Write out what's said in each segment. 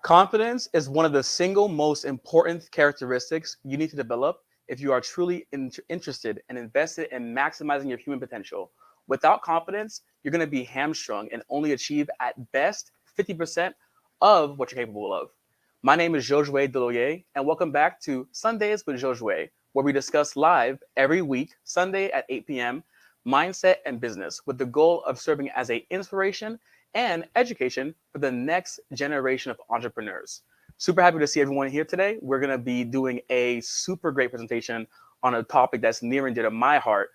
Confidence is one of the single most important characteristics you need to develop if you are truly interested and invested in maximizing your human potential. Without confidence, you're going to be hamstrung and only achieve at best 50% of what you're capable of. My name is Josue Deloyer, and welcome back to Sundays with Josue, where we discuss live every week, Sunday at 8 p.m., mindset and business, with the goal of serving as an inspiration and education for the next generation of entrepreneurs. Super happy to see everyone here today. We're going to be doing a super great presentation on a topic that's near and dear to my heart,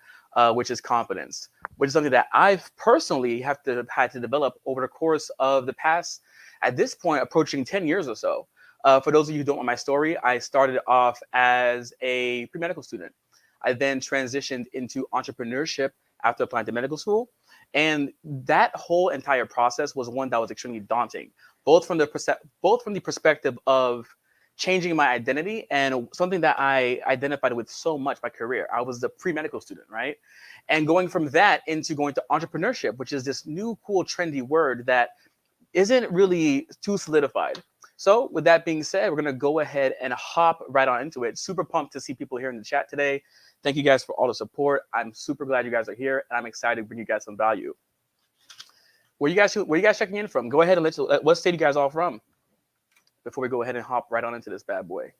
which is confidence, which is something that I've personally had to develop over the course of the past, at this point, approaching 10 years or so. For those of you who don't know my story, I started off as a pre-medical student. I then transitioned into entrepreneurship after applying to medical school. And that whole entire process was one that was extremely daunting, both from the perspective of changing my identity and something that I identified with so much my career. I was the pre-medical student, right? And going from that into going to entrepreneurship, which is this new, cool, trendy word that isn't really too solidified. So with that being said, we're going to go ahead and hop right on into it. Super pumped to see people here in the chat today. Thank you guys for all the support. I'm super glad you guys are here, and I'm excited to bring you guys some value. Where you guys checking in from? Go ahead and what state you guys all from before we go ahead and hop right on into this bad boy.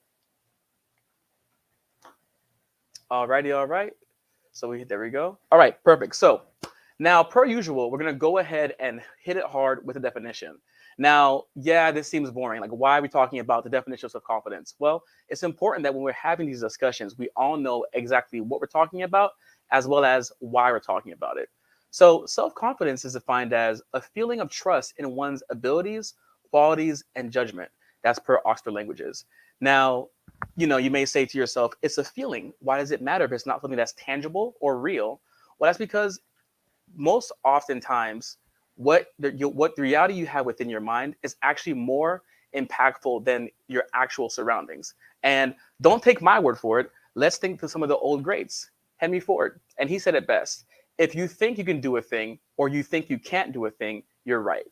All right. So there we go. All right, perfect. So now, per usual, we're going to go ahead and hit it hard with a definition. Now, yeah, this seems boring. Like, why are we talking about the definition of self-confidence? Well, it's important that when we're having these discussions, we all know exactly what we're talking about, as well as why we're talking about it. So self-confidence is defined as a feeling of trust in one's abilities, qualities, and judgment. That's per Oxford Languages. Now, you may say to yourself, it's a feeling. Why does it matter if it's not something that's tangible or real? Well, that's because most oftentimes, what the reality you have within your mind is actually more impactful than your actual surroundings. And don't take my word for it. Let's think to some of the old greats. Henry Ford, and he said it best: if you think you can do a thing or you think you can't do a thing, you're right.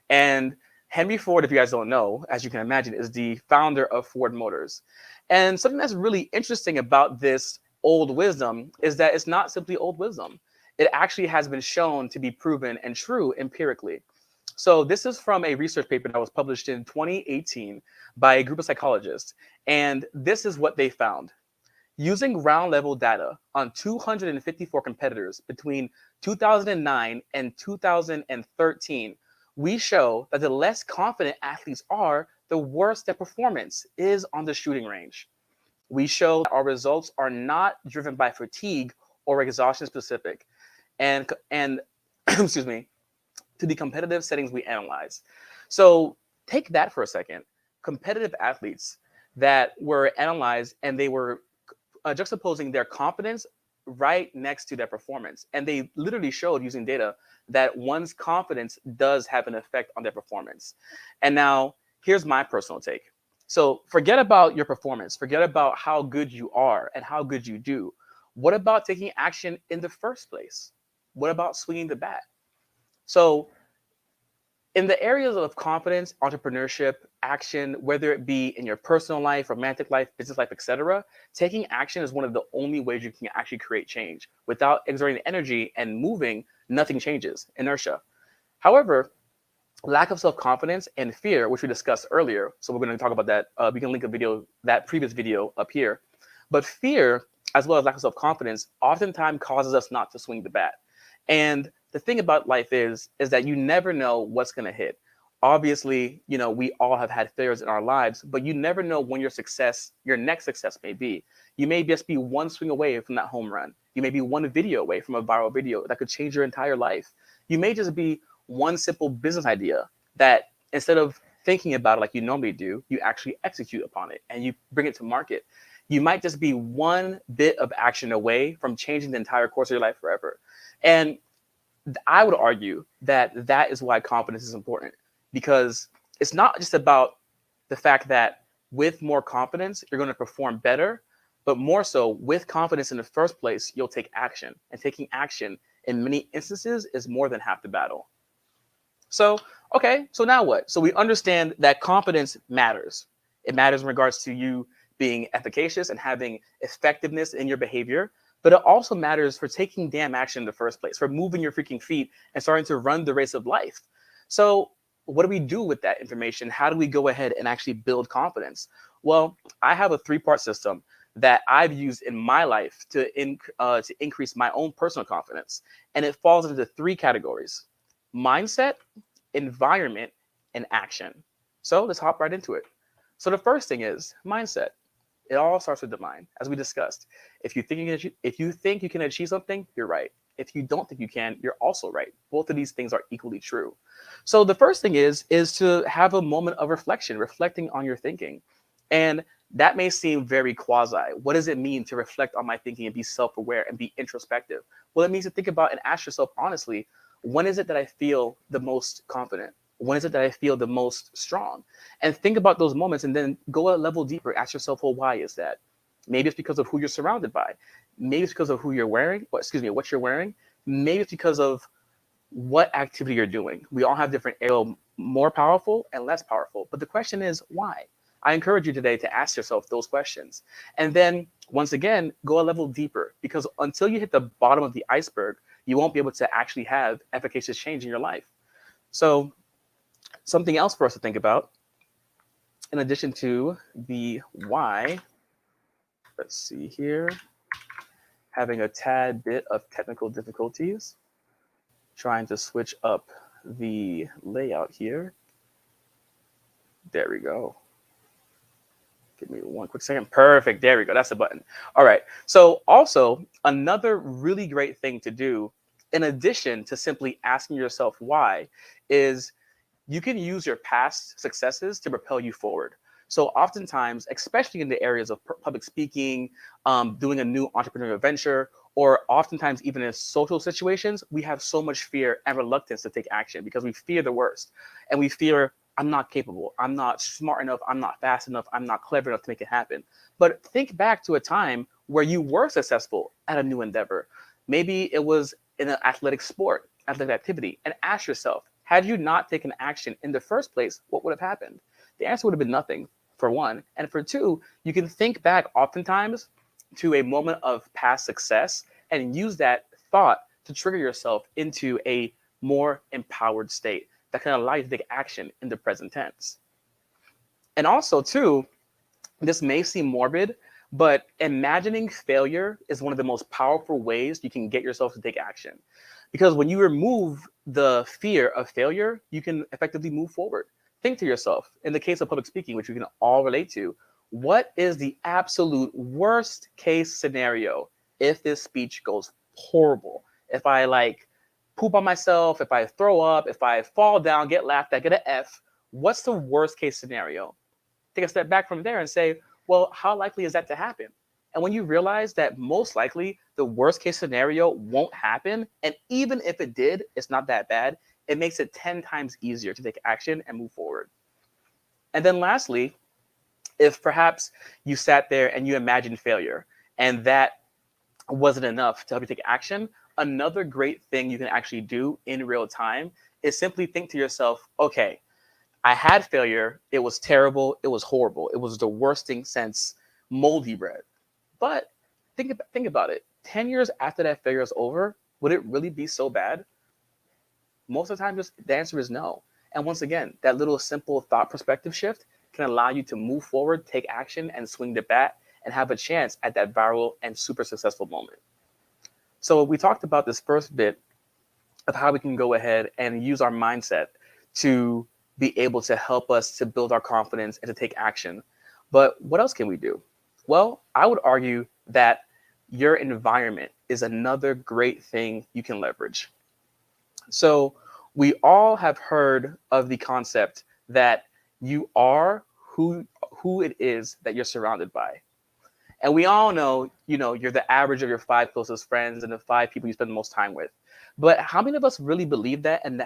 And Henry Ford, if you guys don't know, as you can imagine, is the founder of Ford Motors. And something that's really interesting about this old wisdom is that it's not simply old wisdom. It actually has been shown to be proven and true empirically. So this is from a research paper that was published in 2018 by a group of psychologists. And this is what they found. Using ground level data on 254 competitors between 2009 and 2013, we show that the less confident athletes are, the worse their performance is on the shooting range. We show that our results are not driven by fatigue or exhaustion specific, and excuse me, to the competitive settings we analyze. So take that for a second. Competitive athletes that were analyzed, and they were juxtaposing their confidence right next to their performance. And they literally showed using data that one's confidence does have an effect on their performance. And now here's my personal take. So forget about your performance. Forget about how good you are and how good you do. What about taking action in the first place? What about swinging the bat? So in the areas of confidence, entrepreneurship, action, whether it be in your personal life, romantic life, business life, etc., taking action is one of the only ways you can actually create change. Without exerting energy and moving, nothing changes. Inertia. However, lack of self-confidence and fear, which we discussed earlier, so we're going to talk about that. We can link that previous video up here. But fear, as well as lack of self-confidence, oftentimes causes us not to swing the bat. And the thing about life is that you never know what's going to hit. Obviously, we all have had failures in our lives, but you never know when your next success may be. You may just be one swing away from that home run. You may be one video away from a viral video that could change your entire life. You may just be one simple business idea that instead of thinking about it like you normally do, you actually execute upon it and you bring it to market. You might just be one bit of action away from changing the entire course of your life forever. And I would argue that that is why confidence is important, because it's not just about the fact that with more confidence, you're going to perform better, but more so with confidence in the first place, you'll take action, and taking action in many instances is more than half the battle. So Okay, so now what? So we understand that confidence matters. It matters in regards to you being efficacious and having effectiveness in your behavior, but it also matters for taking damn action in the first place, for moving your freaking feet and starting to run the race of life. So, what do we do with that information? How do we go ahead and actually build confidence? Well, I have a three-part system that I've used in my life to increase my own personal confidence, and it falls into three categories: mindset, environment, and action. So let's hop right into it. So the first thing is mindset. It all starts with the mind, as we discussed. If you think you can achieve something, you're right. If you don't think you can, you're also right. Both of these things are equally true. So the first thing is to have a moment of reflection, reflecting on your thinking. And that may seem very quasi. What does it mean to reflect on my thinking and be self-aware and be introspective? Well, it means to think about and ask yourself honestly, when is it that I feel the most confident? When is it that I feel the most strong? And think about those moments and then go a level deeper. Ask yourself, well, why is that? Maybe it's because of who you're surrounded by. Maybe it's because of who you're wearing, what you're wearing. Maybe it's because of what activity you're doing. We all have different areas, more powerful and less powerful. But the question is, why? I encourage you today to ask yourself those questions. And then, once again, go a level deeper, because until you hit the bottom of the iceberg, you won't be able to actually have efficacious change in your life. So, something else for us to think about, in addition to the why, let's see here, having a tad bit of technical difficulties, trying to switch up the layout here. There we go. Give me one quick second. Perfect. There we go. That's the button. All right. So also another really great thing to do, in addition to simply asking yourself why, is you can use your past successes to propel you forward. So oftentimes, especially in the areas of public speaking, doing a new entrepreneurial venture, or oftentimes even in social situations, we have so much fear and reluctance to take action because we fear the worst. And we fear, I'm not capable, I'm not smart enough, I'm not fast enough, I'm not clever enough to make it happen. But think back to a time where you were successful at a new endeavor. Maybe it was in an athletic sport, athletic activity, and ask yourself, had you not taken action in the first place, what would have happened? The answer would have been nothing, for one. And for two, you can think back oftentimes to a moment of past success and use that thought to trigger yourself into a more empowered state that can allow you to take action in the present tense. And also, too, this may seem morbid, but imagining failure is one of the most powerful ways you can get yourself to take action. Because when you remove the fear of failure, you can effectively move forward. Think to yourself, in the case of public speaking, which we can all relate to, what is the absolute worst case scenario if this speech goes horrible? If I poop on myself, if I throw up, if I fall down, get laughed at, get an F, what's the worst case scenario? Take a step back from there and say, well, how likely is that to happen? And when you realize that most likely the worst case scenario won't happen, and even if it did, it's not that bad, it makes it 10 times easier to take action and move forward. And then lastly, if perhaps you sat there and you imagined failure and that wasn't enough to help you take action, another great thing you can actually do in real time is simply think to yourself, okay, I had failure. It was terrible. It was horrible. It was the worst thing since moldy bread. But think about it. 10 years after that failure is over, would it really be so bad? Most of the time, just the answer is no. And once again, that little simple thought perspective shift can allow you to move forward, take action, and swing the bat and have a chance at that viral and super successful moment. So we talked about this first bit of how we can go ahead and use our mindset to be able to help us to build our confidence and to take action. But what else can we do? Well, I would argue that your environment is another great thing you can leverage. So we all have heard of the concept that you are who it is that you're surrounded by. And we all know, you're the average of your 5 closest friends and the 5 people you spend the most time with. But how many of us really believe that? And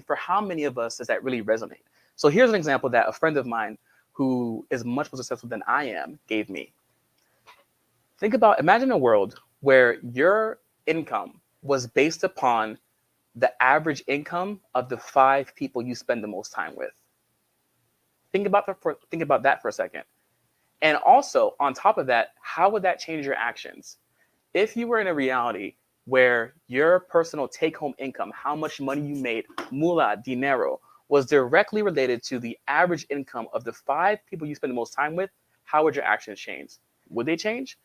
for how many of us does that really resonate? So here's an example that a friend of mine who is much more successful than I am gave me. Imagine a world where your income was based upon the average income of the 5 people you spend the most time with. Think about that for a second. And also, on top of that, how would that change your actions? If you were in a reality where your personal take-home income, how much money you made, moolah, dinero, was directly related to the average income of the 5 people you spend the most time with, how would your actions change? Would they change?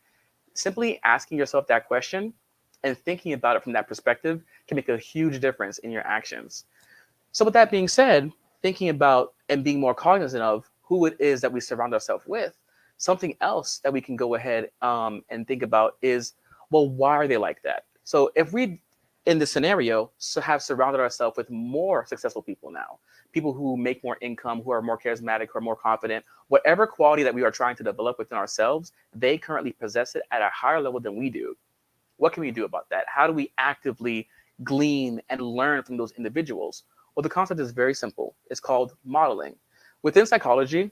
Simply asking yourself that question and thinking about it from that perspective can make a huge difference in your actions. So with that being said, thinking about and being more cognizant of who it is that we surround ourselves with, something else that we can go ahead and think about is, well, why are they like that? So if we, in this scenario, have surrounded ourselves with more successful people now, people who make more income, who are more charismatic, who are more confident, whatever quality that we are trying to develop within ourselves, they currently possess it at a higher level than we do. What can we do about that? How do we actively glean and learn from those individuals? Well, the concept is very simple. It's called modeling. Within psychology,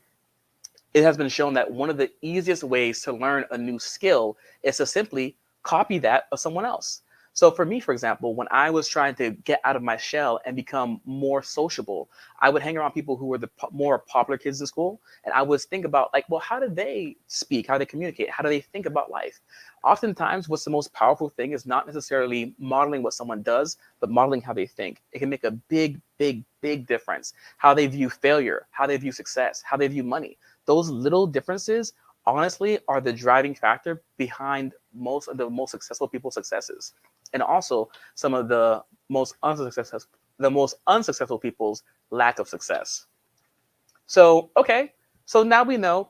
it has been shown that one of the easiest ways to learn a new skill is to simply copy that of someone else. So for me, for example, when I was trying to get out of my shell and become more sociable, I would hang around people who were the more popular kids in school. And I would think about like, well, how do they speak? How do they communicate? How do they think about life? Oftentimes, what's the most powerful thing is not necessarily modeling what someone does, but modeling how they think. It can make a big, big, big difference. How they view failure, how they view success, how they view money. Those little differences, honestly, are the driving factor behind most of the most successful people's successes, and also some of the most unsuccessful people's lack of success. So, okay, so now we know,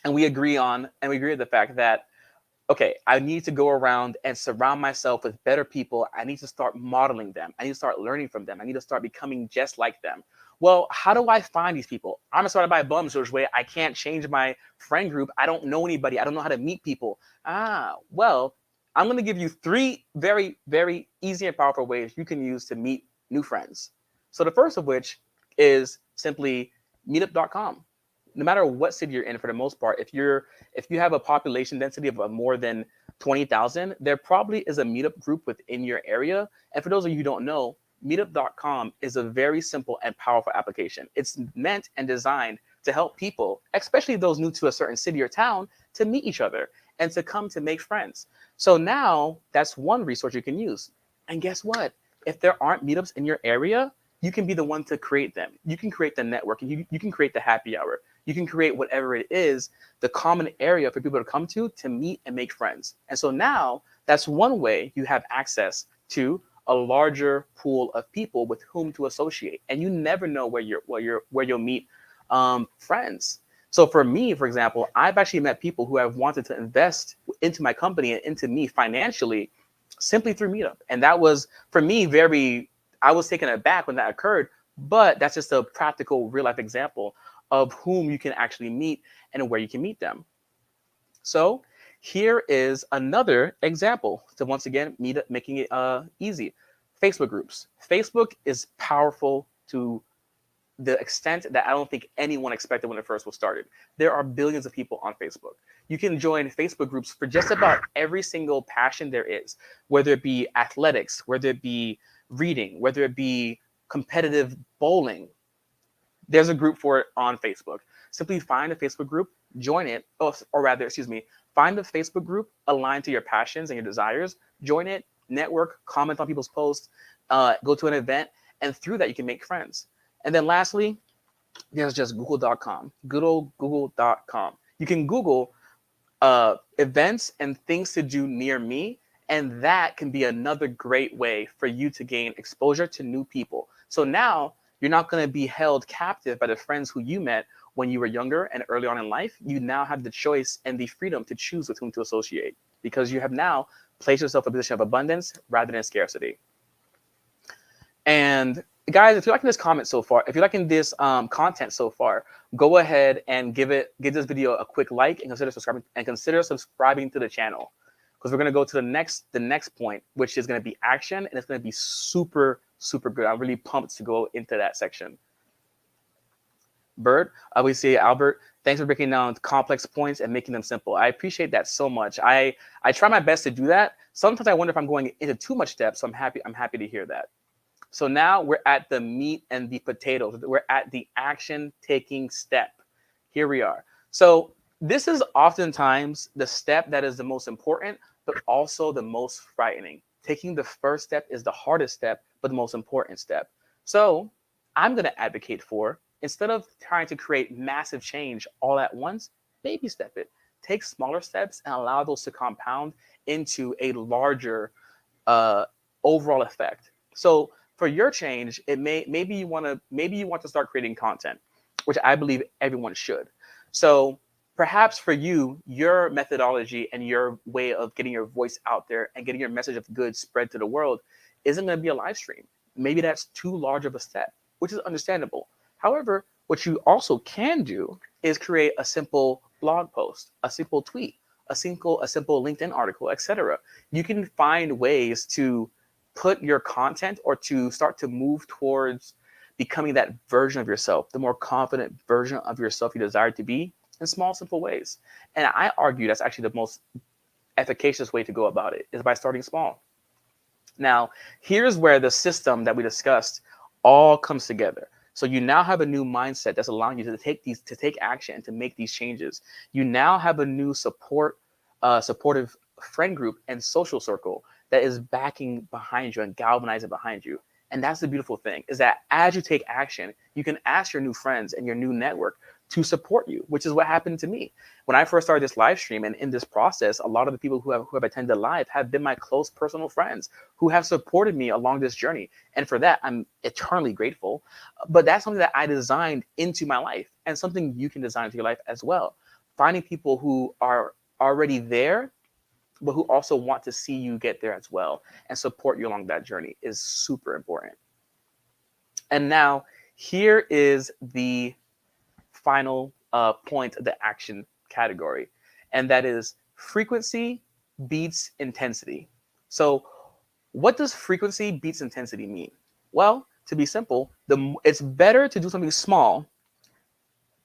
and we agree with the fact that, okay, I need to go around and surround myself with better people. I need to start modeling them. I need to start learning from them. I need to start becoming just like them. Well, how do I find these people? I'm surrounded by bums, Josue. I can't change my friend group. I don't know anybody. I don't know how to meet people. Well, I'm going to give you 3 very, very easy and powerful ways you can use to meet new friends. So the first of which is simply meetup.com. No matter what city you're in, for the most part, if you have a population density of more than 20,000, there probably is a meetup group within your area. And for those of you who don't know, meetup.com is a very simple and powerful application. It's meant and designed to help people, especially those new to a certain city or town, to meet each other and to come to make friends. So now that's one resource you can use. And guess what? If there aren't meetups in your area, you can be the one to create them. You can create the network, and you can create the happy hour. You can create whatever it is, the common area for people to come to meet and make friends. And so now that's one way you have access to a larger pool of people with whom to associate. And you never know where you'll meet friends. So for me, for example, I've actually met people who have wanted to invest into my company and into me financially simply through Meetup. And that was, for me, I was taken aback when that occurred, but that's just a practical real life example of whom you can actually meet and where you can meet them. So here is another example to once again making it easy. Facebook groups. Facebook is powerful to the extent that I don't think anyone expected when it first was started. There are billions of people on Facebook. You can join Facebook groups for just about every single passion there is, whether it be athletics, whether it be reading, whether it be competitive bowling. There's a group for it on Facebook. Simply find a Facebook group, join it, find a Facebook group aligned to your passions and your desires, join it, network, comment on people's posts, go to an event, and through that you can make friends. And then lastly, there's just google.com, good old google.com. You can Google events and things to do near me, and that can be another great way for you to gain exposure to new people. So now you're not going to be held captive by the friends who you met when you were younger and early on in life. You now have the choice and the freedom to choose with whom to associate, because you have now placed yourself in a position of abundance rather than scarcity. And guys, if you're liking this comment so far, if you're liking this content so far, go ahead and give this video a quick like and consider subscribing to the channel, because we're going to go to the next point, which is going to be action, and it's going to be super, super good. I'm really pumped to go into that section. Bird, we see Albert. Thanks for breaking down complex points and making them simple. I appreciate that so much. I try my best to do that. Sometimes I wonder if I'm going into too much depth, so I'm happy to hear that. So now we're at the meat and the potatoes. We're at the action taking step. Here we are. So this is oftentimes the step that is the most important, but also the most frightening. Taking the first step is the hardest step, but the most important step. So I'm going to advocate for, instead of trying to create massive change all at once, baby step it. Take smaller steps and allow those to compound into a larger uh, overall effect. So for your change, it maybe you want to start creating content, which I believe everyone should. So perhaps for you, your methodology and your way of getting your voice out there and getting your message of good spread to the world isn't going to be a live stream. Maybe that's too large of a step, which is understandable. However, what you also can do is create a simple blog post, a simple tweet, a simple LinkedIn article, etc. You can find ways to put your content or to start to move towards becoming that version of yourself, the more confident version of yourself you desire to be, in small, simple ways. And I argue that's actually the most efficacious way to go about it, is by starting small. Now, here's where the system that we discussed all comes together. So you now have a new mindset that's allowing you to take action and to make these changes. You now have a new supportive friend group and social circle that is backing behind you and galvanizing behind you. And that's the beautiful thing, is that as you take action, you can ask your new friends and your new network to support you, which is what happened to me when I first started this live stream. And in this process, a lot of the people who have attended live have been my close personal friends who have supported me along this journey. And for that, I'm eternally grateful. But that's something that I designed into my life, and something you can design into your life as well. Finding people who are already there, but who also want to see you get there as well and support you along that journey is super important. And now, here is the final point of the action category, and that is frequency beats intensity. So, what does frequency beats intensity mean? Well, to be simple, it's better to do something small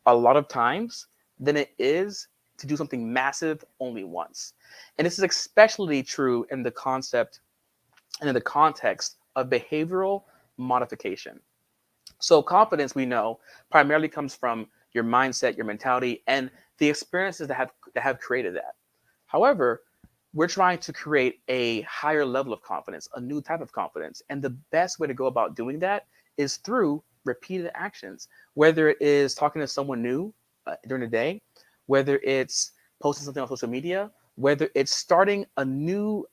a lot of times than it is to do something massive only once. And this is especially true in the concept and in the context of behavioral modification. So confidence, we know, primarily comes from your mindset, your mentality, and the experiences that have created that. However, we're trying to create a higher level of confidence, a new type of confidence. And the best way to go about doing that is through repeated actions, whether it is talking to someone new during the day, whether it's posting something on social media, whether it's starting a new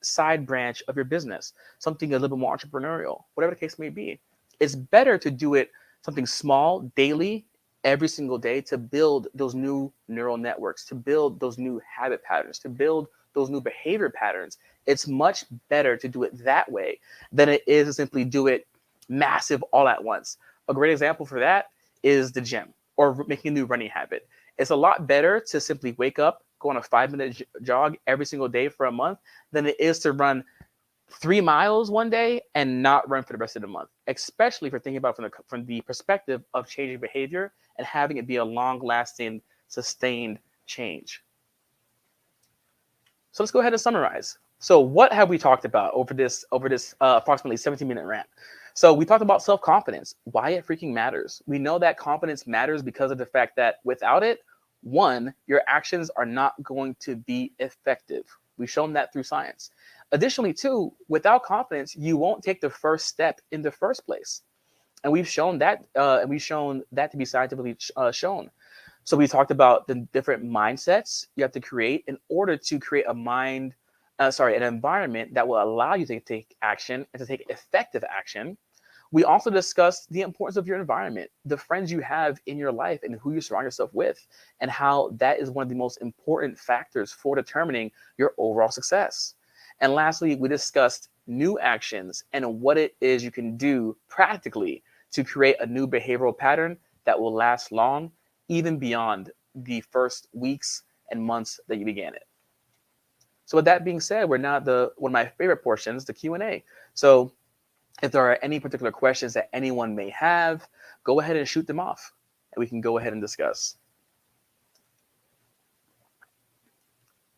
side branch of your business, something a little bit more entrepreneurial, whatever the case may be. It's better to do it something small daily, every single day, to build those new neural networks, to build those new habit patterns, to build those new behavior patterns. It's much better to do it that way than it is to simply do it massive all at once. A great example for that is the gym or making a new running habit. It's a lot better to simply wake up, go on a 5 minute jog every single day for a month than it is to run 3 miles one day and not run for the rest of the month, especially if you're thinking about from the perspective of changing behavior and having it be a long lasting, sustained change. So let's go ahead and summarize. So what have we talked about over this approximately 17-minute rant? So we talked about self-confidence, why it freaking matters. We know that confidence matters because of the fact that without it, one, your actions are not going to be effective. We've shown that through science. Additionally, two, without confidence, you won't take the first step in the first place. And we've shown that to be scientifically shown. So we talked about the different mindsets you have to create in order to create an environment that will allow you to take action and to take effective action. We also discussed the importance of your environment, the friends you have in your life and who you surround yourself with, and how that is one of the most important factors for determining your overall success. And lastly, we discussed new actions and what it is you can do practically to create a new behavioral pattern that will last long, even beyond the first weeks and months that you began it. So with that being said, we're now at one of my favorite portions, the Q&A. So if there are any particular questions that anyone may have, go ahead and shoot them off, and we can go ahead and discuss.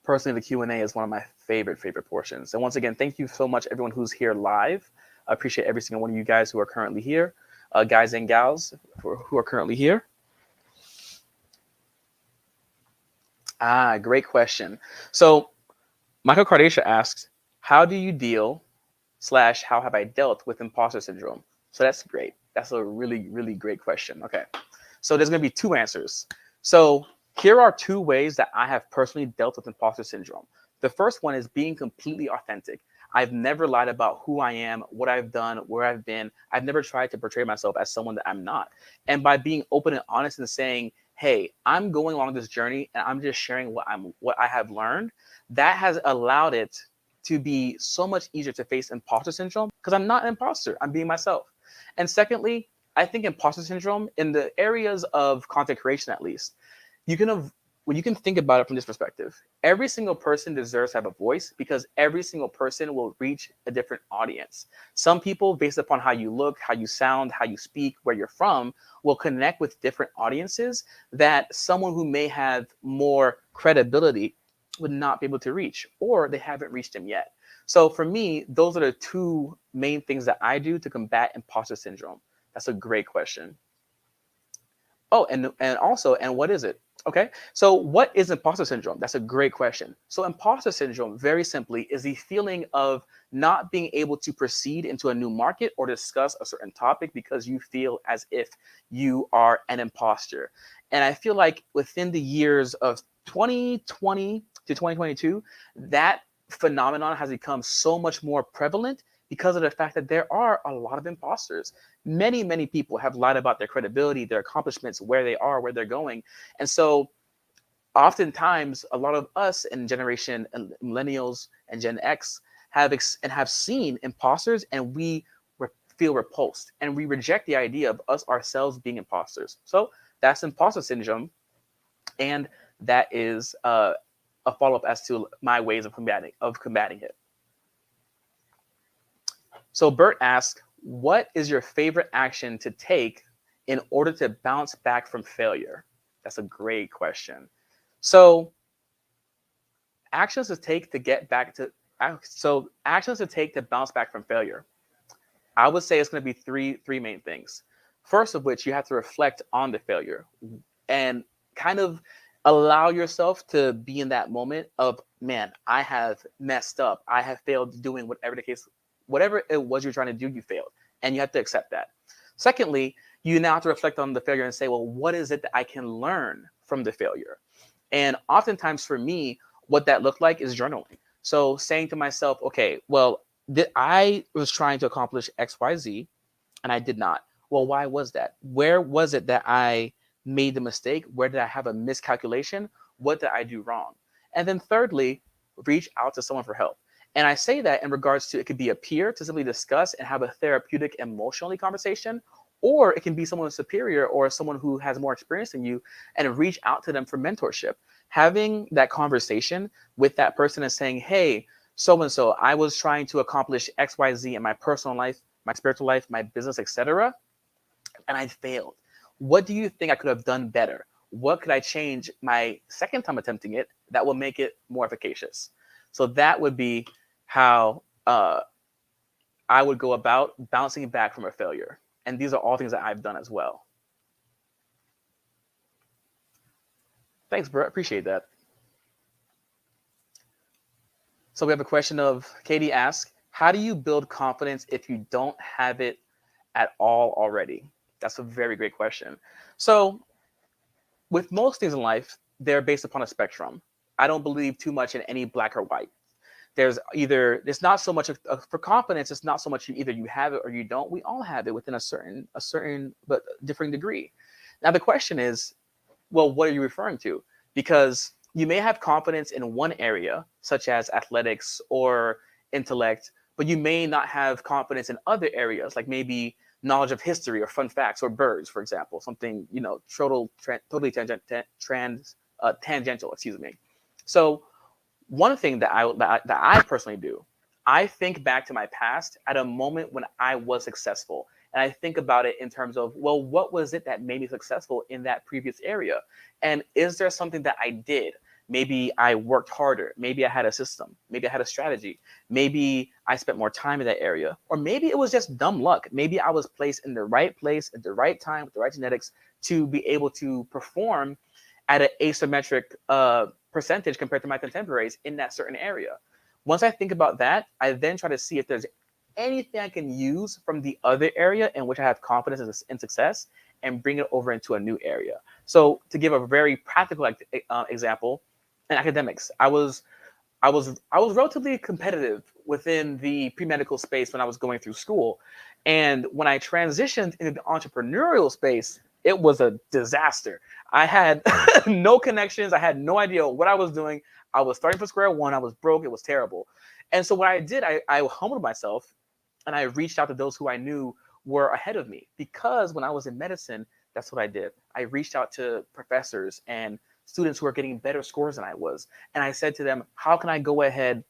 Personally, the Q&A is one of my favorite portions. And once again, thank you so much, everyone who's here live. I appreciate every single one of you guys who are currently here, guys and gals who are currently here. Great question. So Michael Kardashian asks, how do you deal / how have I dealt with imposter syndrome? So that's great. That's a really, really great question. Okay. So there's going to be two answers. So here are two ways that I have personally dealt with imposter syndrome. The first one is being completely authentic. I've never lied about who I am, what I've done, where I've been. I've never tried to portray myself as someone that I'm not. And by being open and honest and saying, hey, I'm going along this journey and I'm just sharing what I have learned, that has allowed it to be so much easier to face imposter syndrome because I'm not an imposter. I'm being myself. And secondly, I think imposter syndrome in the areas of content creation, at least, you can when you can think about it from this perspective, every single person deserves to have a voice because every single person will reach a different audience. Some people, based upon how you look, how you sound, how you speak, where you're from, will connect with different audiences that someone who may have more credibility would not be able to reach, or they haven't reached them yet. So for me, those are the two main things that I do to combat imposter syndrome. That's a great question. Oh, and what is it? Okay, so what is imposter syndrome? That's a great question. So imposter syndrome, very simply, is the feeling of not being able to proceed into a new market or discuss a certain topic because you feel as if you are an imposter. And I feel like within the years of 2020 to 2022, that phenomenon has become so much more prevalent because of the fact that there are a lot of imposters. Many people have lied about their credibility, their accomplishments, where they are, where they're going. And so oftentimes a lot of us in generation and millennials and Gen X have seen imposters, and we feel repulsed and we reject the idea of us ourselves being imposters. So that's imposter syndrome, and that is a follow-up as to my ways of combating it. So Bert asks, what is your favorite action to take in order to bounce back from failure? That's a great question. So actions to take to get back to actions to take to bounce back from failure. I would say it's going to be three main things. First of which, you have to reflect on the failure and kind of allow yourself to be in that moment of, man, I have messed up. I have failed doing whatever it was you're trying to do, you failed. And you have to accept that. Secondly, you now have to reflect on the failure and say, well, what is it that I can learn from the failure? And oftentimes for me, what that looked like is journaling. So saying to myself, okay, well, I was trying to accomplish X, Y, Z, and I did not. Well, why was that? Where was it that I made the mistake? Where did I have a miscalculation? What did I do wrong? And then thirdly, reach out to someone for help. And I say that in regards to, it could be a peer to simply discuss and have a therapeutic, emotionally conversation, or it can be someone superior or someone who has more experience than you, and reach out to them for mentorship. Having that conversation with that person and saying, hey, so and so, I was trying to accomplish XYZ in my personal life, my spiritual life, my business, etc., and I failed. What do you think I could have done better? What could I change my second time attempting it that will make it more efficacious? So that would be how I would go about bouncing back from a failure. And these are all things that I've done as well. Thanks, bro. Appreciate that. So we have a question of Katie asks, how do you build confidence if you don't have it at all already? That's a very great question. So with most things in life, they're based upon a spectrum. I don't believe too much in any black or white. There's not so much for confidence. It's not so much either you have it or you don't. We all have it within a certain but differing degree. Now the question is, well, what are you referring to? Because you may have confidence in one area, such as athletics or intellect, but you may not have confidence in other areas, like maybe knowledge of history or fun facts or birds, for example, something totally tangential. Excuse me. So one thing that I personally do, I think back to my past at a moment when I was successful. And I think about it in terms of, well, what was it that made me successful in that previous area? And is there something that I did Maybe I worked harder. Maybe I had a system. Maybe I had a strategy. Maybe I spent more time in that area. Or maybe it was just dumb luck. Maybe I was placed in the right place at the right time with the right genetics to be able to perform at an asymmetric percentage compared to my contemporaries in that certain area. Once I think about that, I then try to see if there's anything I can use from the other area in which I have confidence and success and bring it over into a new area. So to give a very practical example, in academics, I was relatively competitive within the pre-medical space when I was going through school. And when I transitioned into the entrepreneurial space, it was a disaster. I had no connections. I had no idea what I was doing. I was starting from square one. I was broke. It was terrible. And so what I did, I humbled myself and I reached out to those who I knew were ahead of me, because when I was in medicine, that's what I did. I reached out to professors and students who are getting better scores than I was. And I said to them, how can I go ahead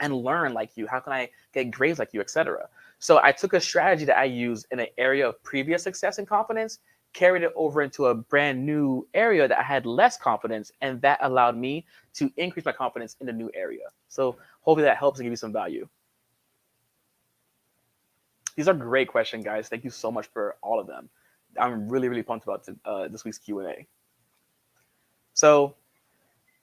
and learn like you? How can I get grades like you, etc.? So I took a strategy that I used in an area of previous success and confidence, carried it over into a brand new area that I had less confidence, and that allowed me to increase my confidence in the new area. So hopefully that helps and give you some value. These are great questions, guys. Thank you so much for all of them. I'm really, really pumped about this week's Q&A. So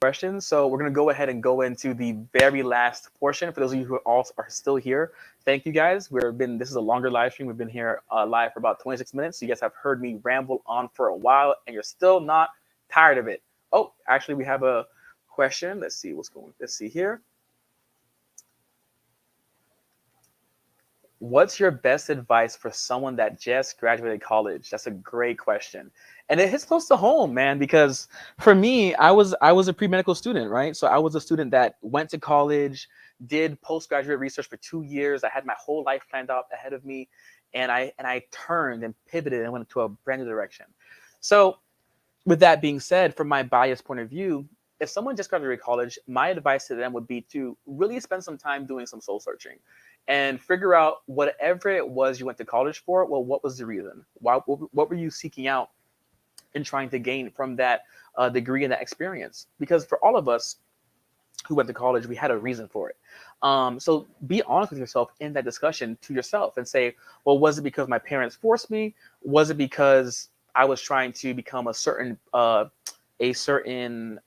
questions. So we're going to go ahead and go into the very last portion. For those of you who are still here, thank you guys. This is a longer live stream. We've been here live for about 26 minutes. So you guys have heard me ramble on for a while, and you're still not tired of it. Oh, actually, we have a question. Let's see here. What's your best advice for someone that just graduated college? That's a great question. And it hits close to home, man, because for me, I was a pre-medical student, right? So I was a student that went to college, did postgraduate research for 2 years. I had my whole life planned out ahead of me, and I turned and pivoted and went into a brand new direction. So with that being said, from my biased point of view, if someone just graduated college, my advice to them would be to really spend some time doing some soul searching and figure out whatever it was you went to college for. Well, what was the reason? What were you seeking out and trying to gain from that degree and that experience? Because for all of us who went to college, we had a reason for it. So be honest with yourself in that discussion to yourself and say, well, was it because my parents forced me? Was it because I was trying to become a certain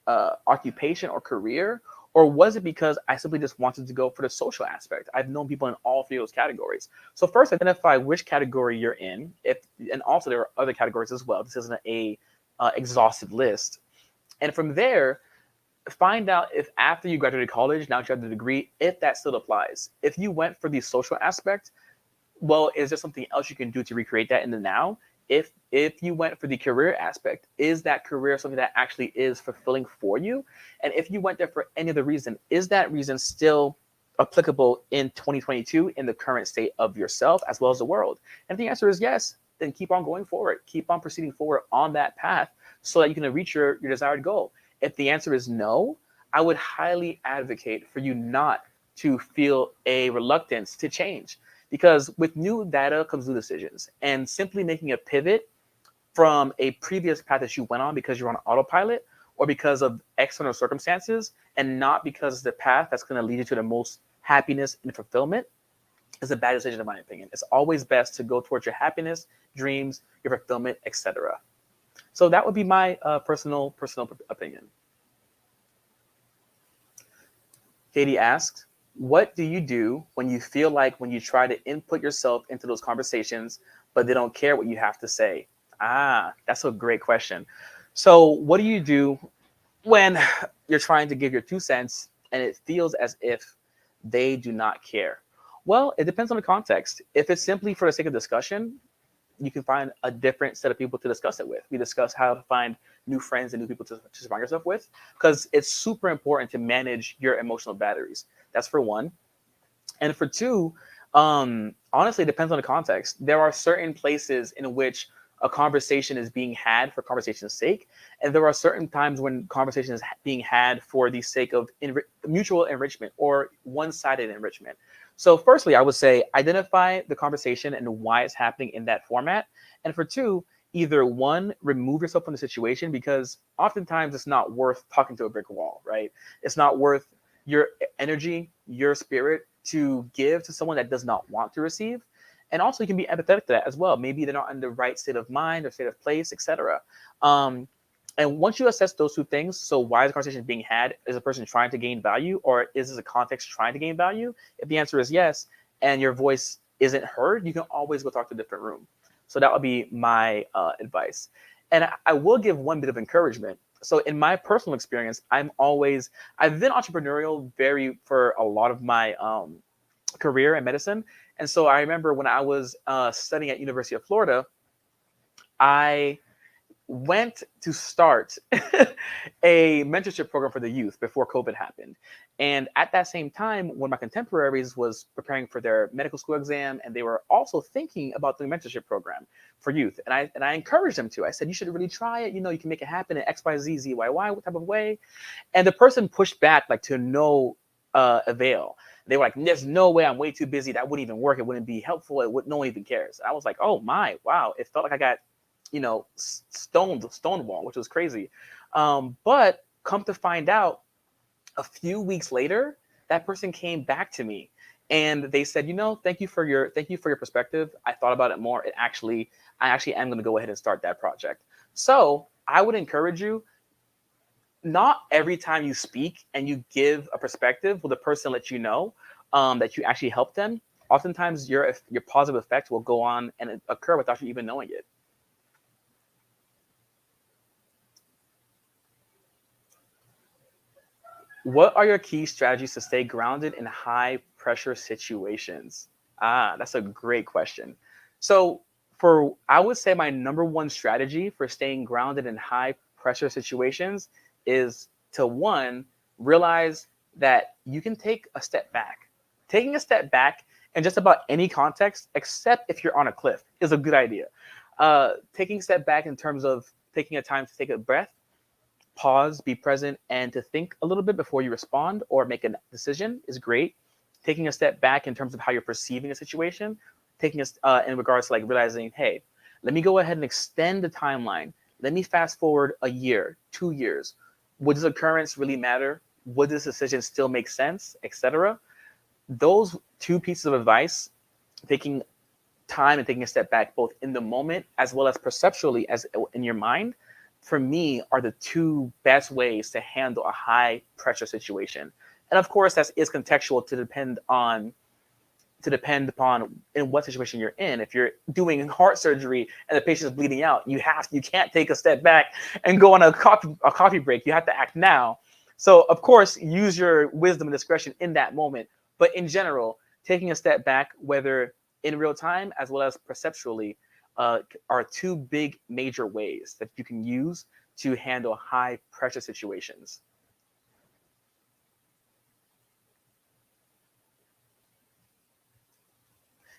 occupation or career? Or was it because I simply just wanted to go for the social aspect? I've known people in all three of those categories. So first, identify which category you're in. And also there are other categories as well. This isn't a exhaustive list. And from there, find out if after you graduated college, now that you have the degree, if that still applies. If you went for the social aspect, well, is there something else you can do to recreate that in the now? If you went for the career aspect, is that career something that actually is fulfilling for you? And if you went there for any other reason, is that reason still applicable in 2022 in the current state of yourself as well as the world? And if the answer is yes, then keep on going forward. Keep on proceeding forward on that path so that you can reach your desired goal. If the answer is no, I would highly advocate for you not to feel a reluctance to change. Because with new data comes new decisions, and simply making a pivot from a previous path that you went on because you're on autopilot or because of external circumstances, and not because of the path that's going to lead you to the most happiness and fulfillment, is a bad decision in my opinion. It's always best to go towards your happiness, dreams, your fulfillment, etc. So that would be my personal opinion. Katie asks, what do you do when you feel like when you try to input yourself into those conversations, but they don't care what you have to say? That's a great question. So what do you do when you're trying to give your 2 cents and it feels as if they do not care? Well, it depends on the context. If it's simply for the sake of discussion, you can find a different set of people to discuss it with. We discuss how to find new friends and new people to surround yourself with, because it's super important to manage your emotional batteries. That's for one. And for two, honestly, it depends on the context. There are certain places in which a conversation is being had for conversation's sake, and there are certain times when conversation is being had for the sake of mutual enrichment or one-sided enrichment. So firstly, I would say identify the conversation and why it's happening in that format. And for two, either one, remove yourself from the situation, because oftentimes it's not worth talking to a brick wall, right? It's not worth your energy, your spirit to give to someone that does not want to receive. And also you can be empathetic to that as well. Maybe they're not in the right state of mind or state of place, etc. Um, and once you assess those two things, so why is the conversation being had? Is a person trying to gain value, or is this a context trying to gain value? If the answer is yes, and your voice isn't heard, you can always go talk to a different room. So that would be my advice. And I will give one bit of encouragement. So in my personal experience, I've been entrepreneurial for a lot of my career in medicine. And so I remember when I was studying at University of Florida, I went to start a mentorship program for the youth before COVID happened. And at that same time, one of my contemporaries was preparing for their medical school exam, and they were also thinking about the mentorship program for youth. And I encouraged them to. I said, you should really try it. You know, you can make it happen in X, Y, Z, Z, Y, Y type of way. And the person pushed back like to no avail. They were like, there's no way, I'm way too busy. That wouldn't even work. It wouldn't be helpful. No one even cares. And I was like, oh my, wow. It felt like I got stonewall, which was crazy. But come to find out, a few weeks later, that person came back to me and they said, thank you for your perspective. I thought about it more. I actually am going to go ahead and start that project. So I would encourage you, not every time you speak and you give a perspective, will the person let you know that you actually helped them. Oftentimes your positive effect will go on and occur without you even knowing it. What are your key strategies to stay grounded in high pressure situations? That's a great question. So I would say my number one strategy for staying grounded in high pressure situations is to, one, realize that you can take a step back. Taking a step back in just about any context, except if you're on a cliff, is a good idea. Taking a step back in terms of taking a time to take a breath, pause, be present, and to think a little bit before you respond or make a decision is great. Taking a step back in terms of how you're perceiving a situation, taking us in regards to like realizing, hey, let me go ahead and extend the timeline. Let me fast forward a year, 2 years. Would this occurrence really matter? Would this decision still make sense, etc.? Those two pieces of advice, taking time and taking a step back, both in the moment as well as perceptually as in your mind, for me, are the two best ways to handle a high pressure situation. And of course, that is contextual to depend upon in what situation you're in. If you're doing heart surgery and the patient is bleeding out, you can't take a step back and go on a coffee break. You have to act now. So of course, use your wisdom and discretion in that moment. But in general, taking a step back, whether in real time as well as perceptually, are two big major ways that you can use to handle high pressure situations.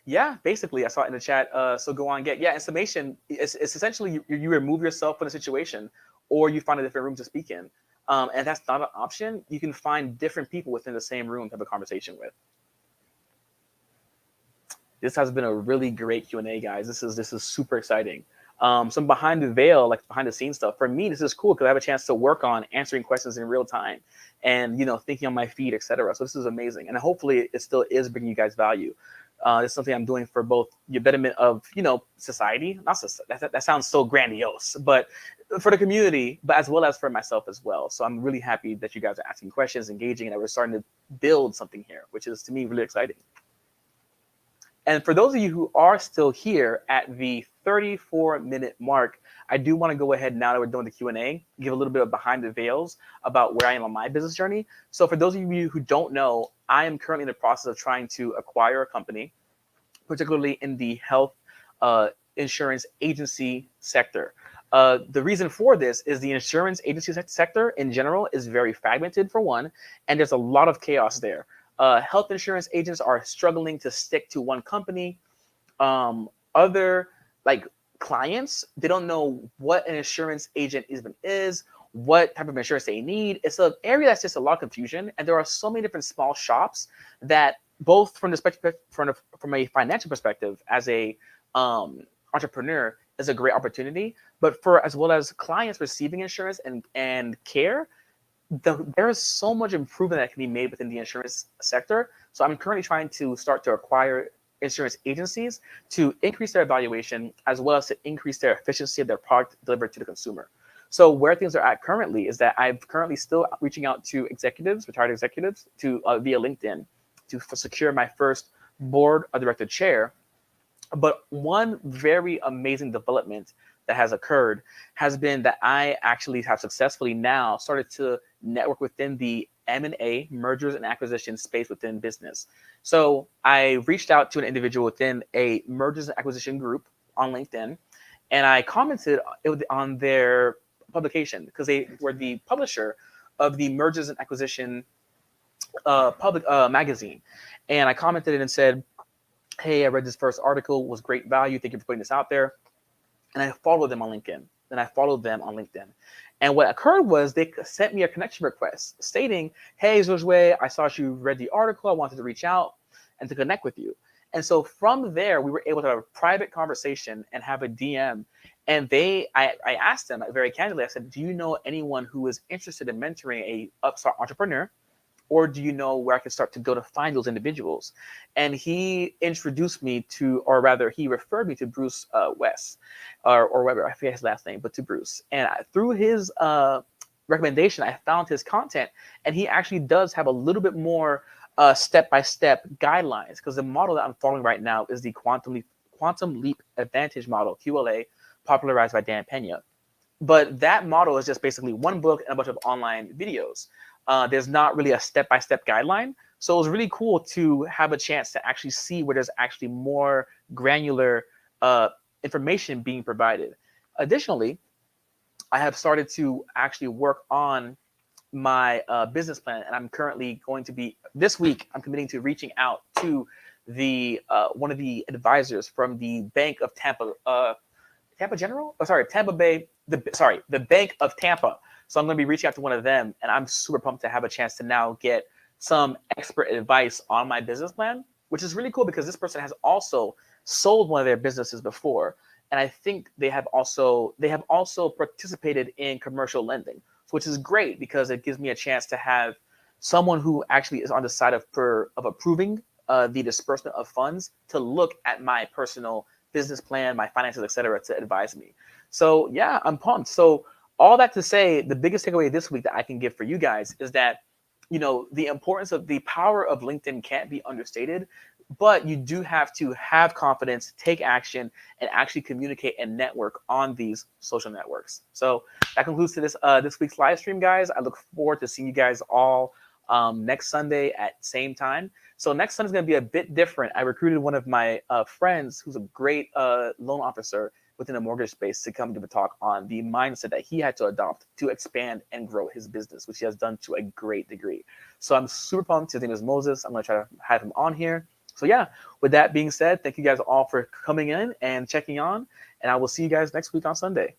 Yeah, basically, I saw it in the chat. So go on, get. Yeah, in summation, it's essentially you remove yourself from the situation, or you find a different room to speak in. And that's not an option. You can find different people within the same room to have a conversation with. This has been a really great Q&A, guys. This is super exciting. Some behind the veil, like behind the scenes stuff. For me, this is cool because I have a chance to work on answering questions in real time and, thinking on my feet, etc. So this is amazing. And hopefully it still is bringing you guys value. It's something I'm doing for both the betterment of, society. That sounds so grandiose, but for the community, but as well as for myself as well. So I'm really happy that you guys are asking questions, engaging, and that we're starting to build something here, which is to me really exciting. And for those of you who are still here at the 34-minute mark, I do want to go ahead now that we're doing the Q&A, give a little bit of behind the veils about where I am on my business journey. So for those of you who don't know, I am currently in the process of trying to acquire a company, particularly in the health insurance agency sector. The reason for this is the insurance agency sector in general is very fragmented, for one, and there's a lot of chaos there. Health insurance agents are struggling to stick to one company. Other clients, they don't know what an insurance agent even is, what type of insurance they need. It's an area that's just a lot of confusion, and there are so many different small shops that, both from a financial perspective as a entrepreneur, is a great opportunity. But for as well as clients receiving insurance and care, there is so much improvement that can be made within the insurance sector. So I'm currently trying to start to acquire insurance agencies to increase their evaluation as well as to increase their efficiency of their product delivered to the consumer. So where things are at currently is that I'm currently still reaching out to executives, retired executives, to via LinkedIn to secure my first board of director chair. But one very amazing development that has occurred has been that I actually have successfully now started to network within the M&A, mergers and acquisition space within business. So I reached out to an individual within a mergers and acquisition group on LinkedIn, and I commented on their publication because they were the publisher of the mergers and acquisition public magazine. And I commented and said, hey, I read this first article, was great value. Thank you for putting this out there. And I followed them on LinkedIn. And what occurred was they sent me a connection request stating, hey, Josue, I saw you read the article. I wanted to reach out and to connect with you. And so from there, we were able to have a private conversation and have a DM. And I asked them very candidly, I said, do you know anyone who is interested in mentoring a upstart entrepreneur? Or do you know where I can start to go to find those individuals? And he introduced me to, or rather, he referred me to Bruce West, or whatever, I forget his last name, but to Bruce. And through his recommendation, I found his content, and he actually does have a little bit more step-by-step guidelines, because the model that I'm following right now is the Quantum Leap Advantage model, QLA, popularized by Dan Pena. But that model is just basically one book and a bunch of online videos. There's not really a step-by-step guideline. So it was really cool to have a chance to actually see where there's actually more granular information being provided. Additionally, I have started to actually work on my business plan, and I'm currently going to be, this week, I'm committing to reaching out to the one of the advisors from the Bank of Tampa, Tampa Bay, the Bank of Tampa. So I'm going to be reaching out to one of them, and I'm super pumped to have a chance to now get some expert advice on my business plan, which is really cool because this person has also sold one of their businesses before, and I think they have also participated in commercial lending, which is great because it gives me a chance to have someone who actually is on the side of approving the disbursement of funds to look at my personal business plan, my finances, etc., to advise me. So yeah, I'm pumped. So all that to say, the biggest takeaway this week that I can give for you guys is that, the importance of the power of LinkedIn can't be understated, but you do have to have confidence, take action, and actually communicate and network on these social networks. So that concludes to this week's live stream, guys. I look forward to seeing you guys all next Sunday at same time. So next Sunday is going to be a bit different. I recruited one of my friends who's a great loan officer within the mortgage space to come give a talk on the mindset that he had to adopt to expand and grow his business, which he has done to a great degree. So I'm super pumped. His name is Moses. I'm going to try to have him on here. So yeah, with that being said, thank you guys all for coming in and checking on, and I will see you guys next week on Sunday.